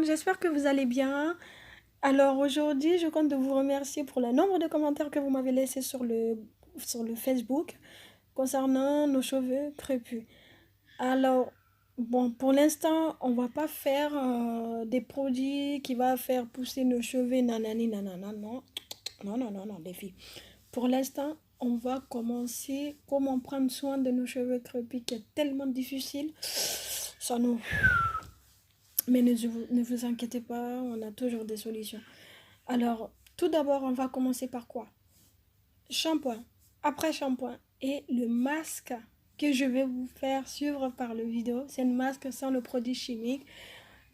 J'espère que vous allez bien. Alors aujourd'hui, je compte de vous remercier pour le nombre de commentaires que vous m'avez laissé sur le Facebook concernant nos cheveux crépus. Alors, bon, pour l'instant, on va pas faire des produits qui va faire pousser nos cheveux nanani nanana, non. Non, non, non, non, les filles. Pour l'instant, on va commencer comment prendre soin de nos cheveux crépus qui est tellement difficile. Ça nous... Mais ne vous inquiétez pas, on a toujours des solutions. Alors, tout d'abord, on va commencer par quoi? Shampoing. Après shampoing et le masque que je vais vous faire suivre par le vidéo. C'est un masque sans le produit chimique.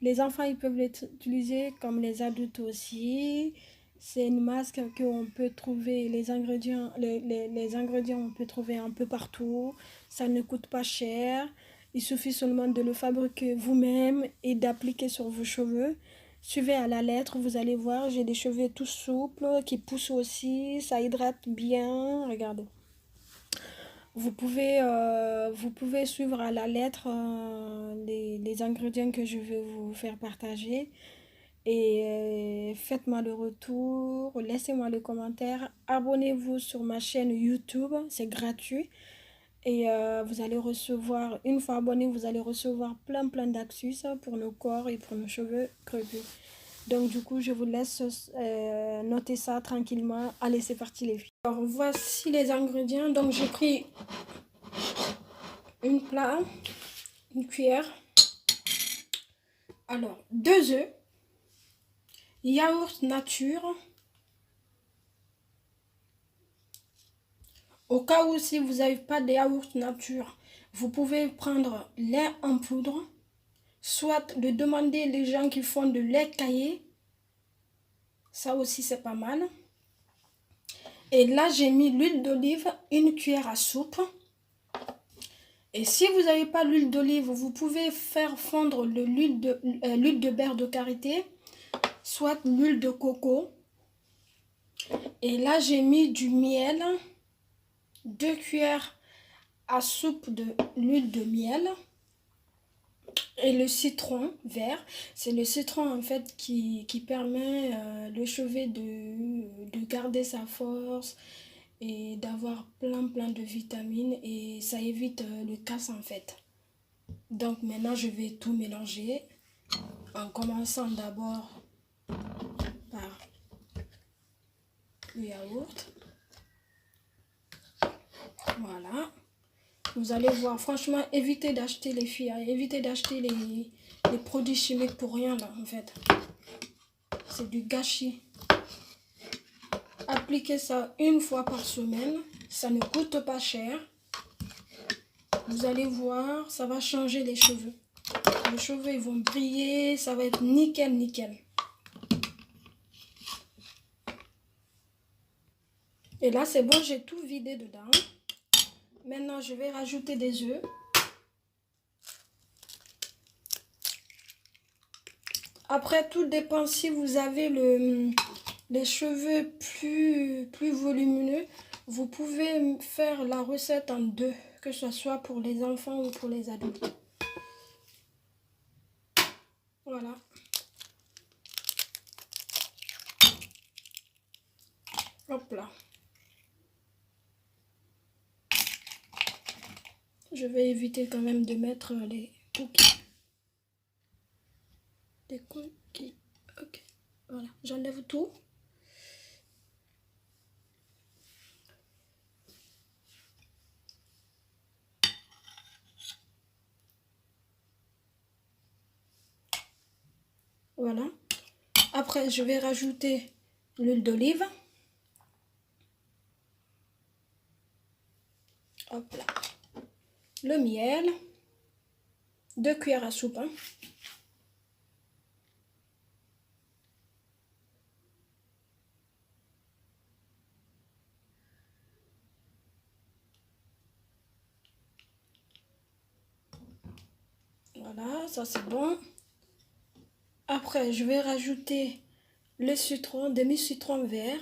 Les enfants, ils peuvent l'utiliser comme les adultes aussi. C'est une masque qu'on peut trouver, les ingrédients, les ingrédients, on peut trouver un peu partout. Ça ne coûte pas cher. Il suffit seulement de le fabriquer vous-même et d'appliquer sur vos cheveux. Suivez à la lettre, vous allez voir, j'ai des cheveux tout souples qui poussent aussi. Ça hydrate bien. Regardez. Vous pouvez suivre à la lettre les ingrédients que je vais vous faire partager. Et faites-moi le retour, laissez-moi le commentaire, abonnez-vous sur ma chaîne YouTube, c'est gratuit. Et vous allez recevoir, une fois abonné, vous allez recevoir plein d'astuces pour nos corps et pour nos cheveux crépus. Donc du coup, je vous laisse noter ça tranquillement. Allez, c'est parti les filles. Alors voici les ingrédients. Donc j'ai pris une cuillère. Alors 2 œufs, yaourt nature. Au cas où si vous n'avez pas de yaourt nature, vous pouvez prendre lait en poudre, soit de demander les gens qui font de lait caillé. Ça aussi c'est pas mal. Et là j'ai mis l'huile d'olive, une cuillère à soupe. Et si vous n'avez pas l'huile d'olive, vous pouvez faire fondre l'huile de beurre de karité, soit l'huile de coco. Et là j'ai mis du miel, 2 cuillères à soupe de l'huile de miel. Et le citron vert, c'est le citron en fait qui permet le cheveu de garder sa force et d'avoir plein de vitamines, et ça évite le casse en fait. Donc maintenant je vais tout mélanger en commençant d'abord par le yaourt. Voilà. Vous allez voir, franchement, évitez d'acheter les filles, hein, évitez d'acheter les produits chimiques pour rien là en fait. C'est du gâchis. Appliquez ça une fois par semaine, ça ne coûte pas cher. Vous allez voir, ça va changer les cheveux. Les cheveux ils vont briller, ça va être nickel. Et là c'est bon, j'ai tout vidé dedans. Maintenant je vais rajouter des œufs. Après tout dépend, si vous avez les cheveux plus volumineux, vous pouvez faire la recette en 2, que ce soit pour les enfants ou pour les adultes. Voilà. Hop là. Je vais éviter quand même de mettre les cookies. Des cookies. Ok. Voilà. J'enlève tout. Voilà. Après, je vais rajouter l'huile d'olive. Hop là. Le miel. 2 cuillères à soupe. Hein. Voilà, ça c'est bon. Après, je vais rajouter le citron, demi-citron vert.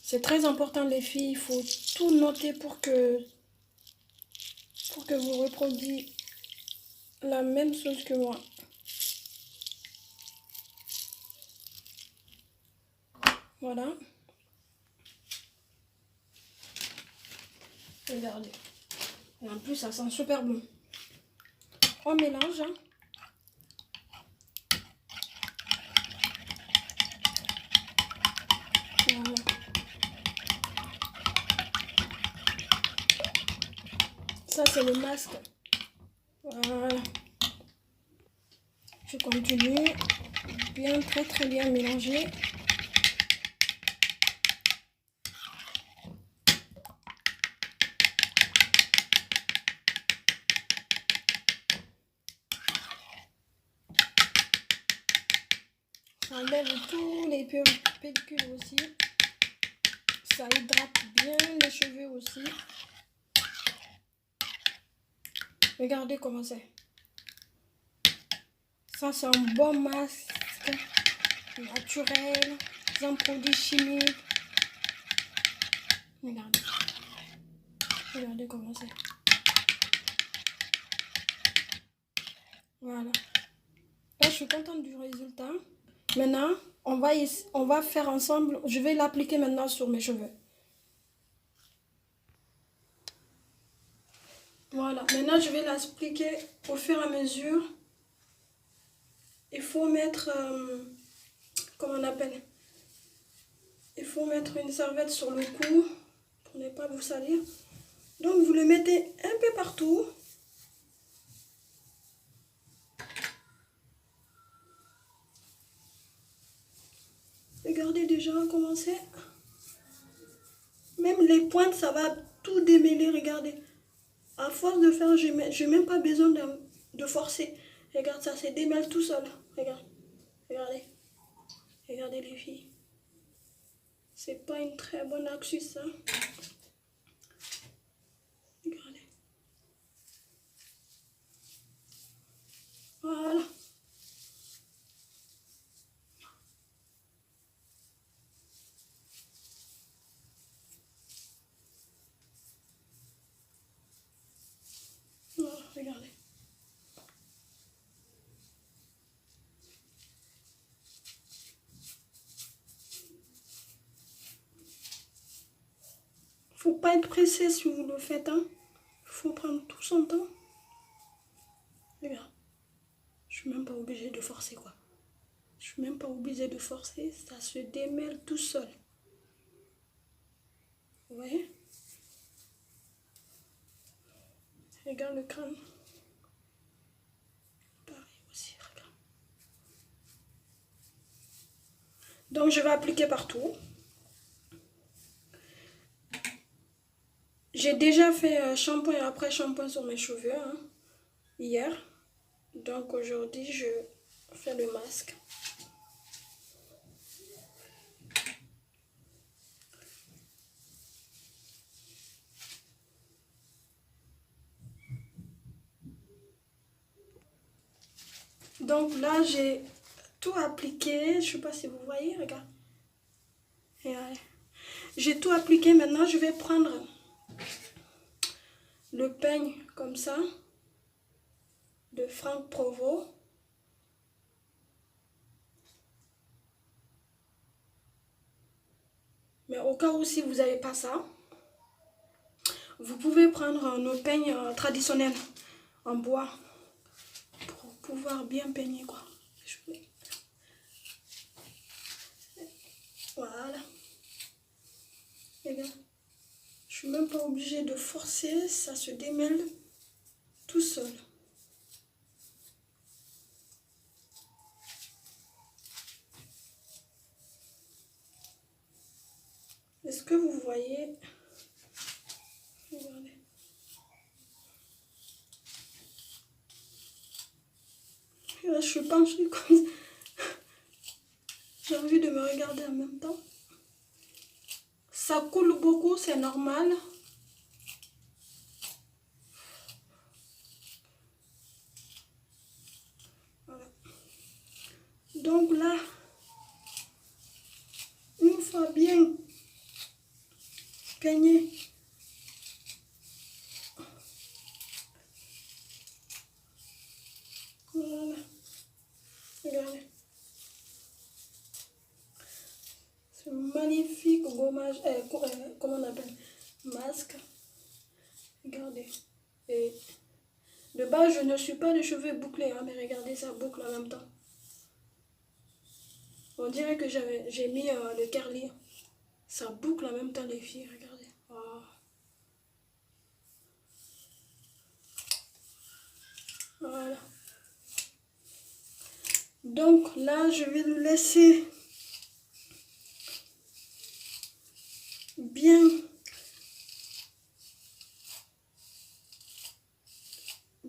C'est très important les filles, il faut tout noter pour que vous reproduisiez la même chose que moi. Voilà. Regardez. Et en plus, ça sent super bon. On mélange. Hein. Voilà. Ça, c'est le masque. Voilà. Je continue. Bien, très bien mélanger. Ça enlève tous les pellicules aussi. Ça hydrate bien les cheveux aussi. Regardez comment c'est. Ça, c'est un bon masque naturel, sans produits chimiques. Regardez. Regardez comment c'est. Voilà. Là, je suis contente du résultat. Maintenant, on va faire ensemble. Je vais l'appliquer maintenant sur mes cheveux. Voilà. Maintenant, je vais l'appliquer au fur et à mesure. Il faut mettre... comment on appelle? Il faut mettre une serviette sur le cou pour ne pas vous salir. Donc, vous le mettez un peu partout. Regardez déjà comment c'est. Même les pointes, ça va tout démêler. Regardez. À force de faire, je n'ai même pas besoin de forcer. Regarde, ça se démêle tout seul. Regarde. Regardez. Regardez les filles. C'est pas une très bonne astuce, ça. Regardez. Voilà. Voilà, regardez. Faut pas être pressé si vous le faites, hein. Faut prendre tout son temps. Regarde. Je suis même pas obligée de forcer, quoi. Je suis même pas obligée de forcer. Ça se démêle tout seul. Vous voyez? Regarde le crâne. Pareil aussi, regarde. Donc, je vais appliquer partout. J'ai déjà fait shampoing et après shampoing sur mes cheveux, hein, hier. Donc, aujourd'hui, je fais le masque. Donc là, j'ai tout appliqué. Je sais pas si vous voyez, regarde. J'ai tout appliqué. Maintenant, je vais prendre le peigne comme ça de Franck Provo. Mais au cas où si vous n'avez pas ça, vous pouvez prendre nos peignes traditionnels en bois pour pouvoir bien peigner, quoi. Voilà. Regarde. Je suis même pas obligée de forcer, ça se démêle tout seul. Est-ce que vous voyez? Regardez. Et là, je suis penchée comme ça. J'ai envie de me regarder en même temps. Ça coule beaucoup, c'est normal. Voilà. Donc là, une fois bien peigné, voilà. Regardez. ce magnifique gommage, comment on appelle, masque. Regardez. Et de base, je ne suis pas de cheveux bouclés, hein, mais regardez, ça boucle en même temps. On dirait que j'ai mis le curly. Ça boucle en même temps, les filles, regardez. Oh. Voilà. Donc là, je vais le laisser bien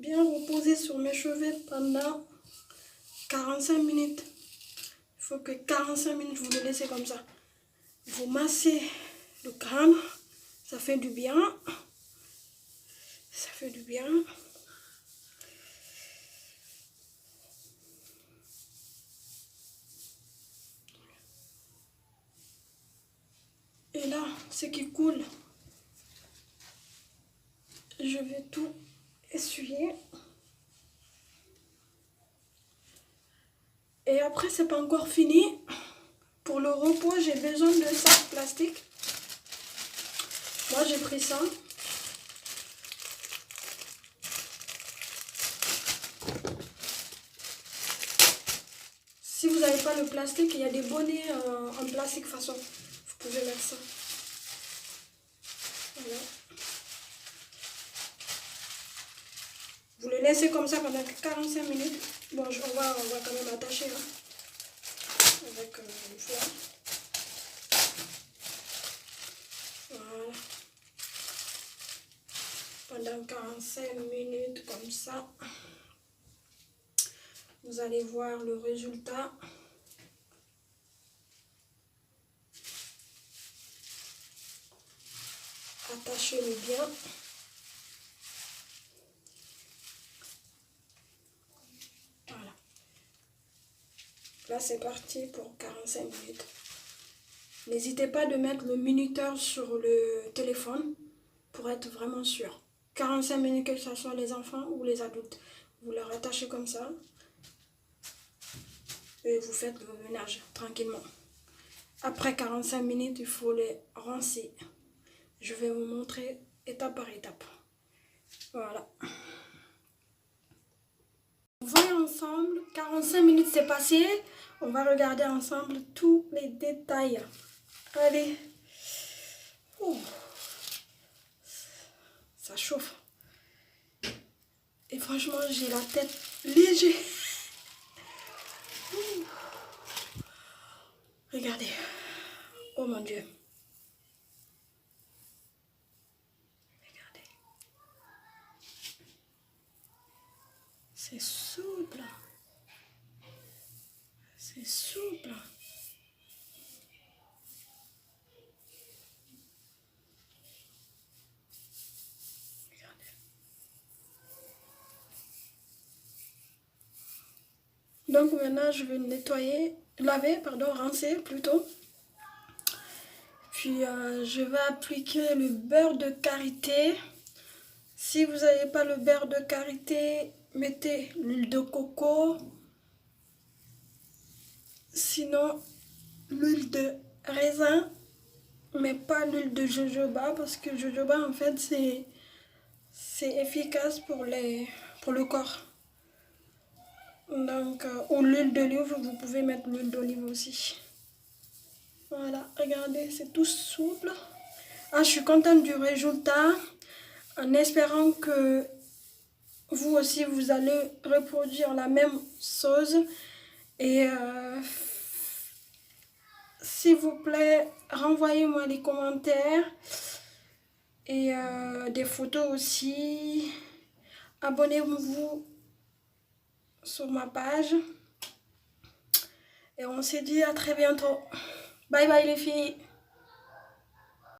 reposer sur mes cheveux pendant 45 minutes. Il faut que 45 minutes, vous le laissez comme ça. Vous massez le crâne, ça fait du bien. Ça fait du bien. Et là, ce qui coule, je vais tout essuyer. Et après, c'est pas encore fini. Pour le repos, j'ai besoin de sac plastique. Moi, j'ai pris ça. Si vous n'avez pas le plastique, il y a des bonnets en plastique façon. Vous pouvez mettre ça. Voilà. Vous le laissez comme ça pendant 45 minutes. Bon, on va quand même attacher hein, avec une fleur. Voilà. Pendant 45 minutes comme ça. Vous allez voir le résultat. Attachez-le bien. Voilà. Là, c'est parti pour 45 minutes. N'hésitez pas de mettre le minuteur sur le téléphone pour être vraiment sûr. 45 minutes, que ce soit les enfants ou les adultes. Vous les rattachez comme ça. Et vous faites le ménage tranquillement. Après 45 minutes, il faut les rincer. Je vais vous montrer étape par étape. Voilà. Voyons ensemble, 45 minutes c'est passé. On va regarder ensemble tous les détails. Allez. Oh. Ça chauffe. Et franchement, j'ai la tête légère. Regardez. Oh mon Dieu. Regardez. C'est souple. C'est souple. Regardez. Donc maintenant, je vais rincer plutôt. Puis je vais appliquer le beurre de karité. Si vous n'avez pas le beurre de karité, mettez l'huile de coco. Sinon, l'huile de raisin, mais pas l'huile de jojoba, parce que jojoba, en fait, c'est efficace pour le corps. Donc, ou l'huile d'olive, vous pouvez mettre l'huile d'olive aussi. Voilà, regardez, c'est tout souple. Ah, je suis contente du résultat, en espérant que vous aussi, vous allez reproduire la même chose. Et s'il vous plaît, renvoyez-moi les commentaires et des photos aussi. Abonnez-vous sur ma page. Et on se dit à très bientôt. Bye bye les filles.